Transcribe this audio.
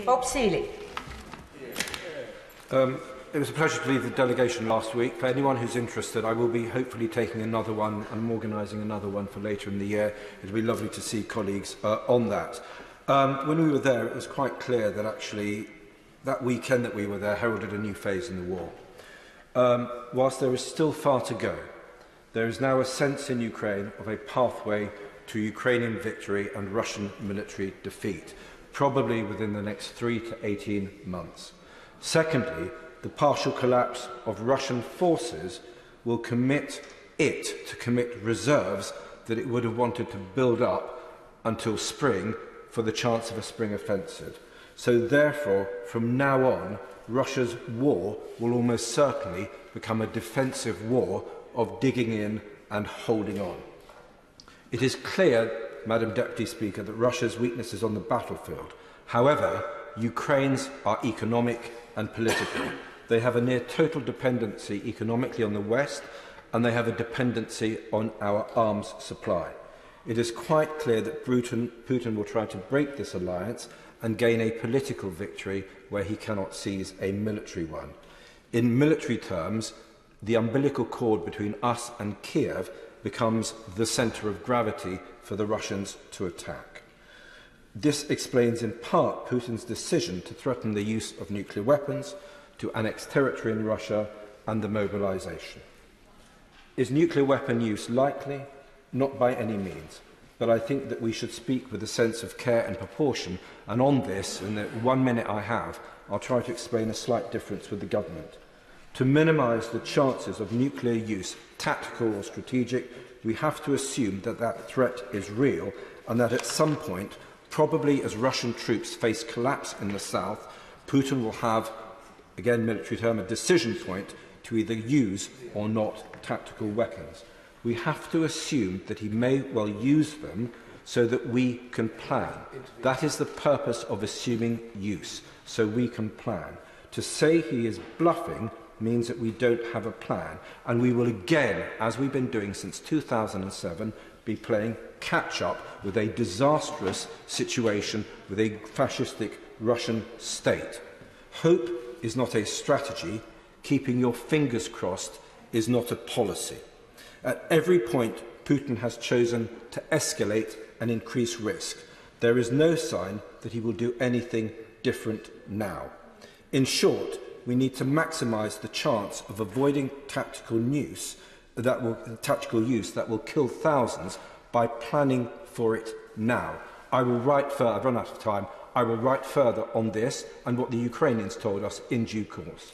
Bob Seeley. It was a pleasure to lead the delegation last week. For anyone who's interested, I will be hopefully taking another one and organising another one for later in the year. It would be lovely to see colleagues on that. When we were there, it was quite clear that actually that weekend that we were there heralded a new phase in the war. Whilst there is still far to go, there is now a sense in Ukraine of a pathway to Ukrainian victory and Russian military defeat, probably within the next 3 to 18 months. Secondly, the partial collapse of Russian forces will commit reserves that it would have wanted to build up until spring for the chance of a spring offensive. So therefore, from now on, Russia's war will almost certainly become a defensive war of digging in and holding on. It is clear, Madam Deputy Speaker, that Russia's weakness is on the battlefield. However, Ukraine's are economic and political. They have a near total dependency economically on the West, and they have a dependency on our arms supply. It is quite clear that Putin will try to break this alliance and gain a political victory where he cannot seize a military one. In military terms, the umbilical cord between us and Kiev becomes the centre of gravity for the Russians to attack. This explains in part Putin's decision to threaten the use of nuclear weapons, to annex territory in Russia, and the mobilisation. Is nuclear weapon use likely? Not by any means. But I think that we should speak with a sense of care and proportion, and on this, in the 1 minute I have, I'll try to explain a slight difference with the government. To minimise the chances of nuclear use, tactical or strategic, we have to assume that that threat is real, and that at some point, probably as Russian troops face collapse in the south, Putin will have, again military term, a decision point to either use or not tactical weapons. We have to assume that he may well use them so that we can plan. That is the purpose of assuming use, so we can plan. To say he is bluffing means that we don't have a plan, and we will again, as we've been doing since 2007, be playing catch-up with a disastrous situation with a fascistic Russian state. Hope is not a strategy. Keeping your fingers crossed is not a policy. At every point, Putin has chosen to escalate and increase risk. There is no sign that he will do anything different now. In short, we need to maximise the chance of avoiding tactical use that will kill thousands by planning for it now. I will write further. I've run out of time. I will write further on this and what the Ukrainians told us in due course.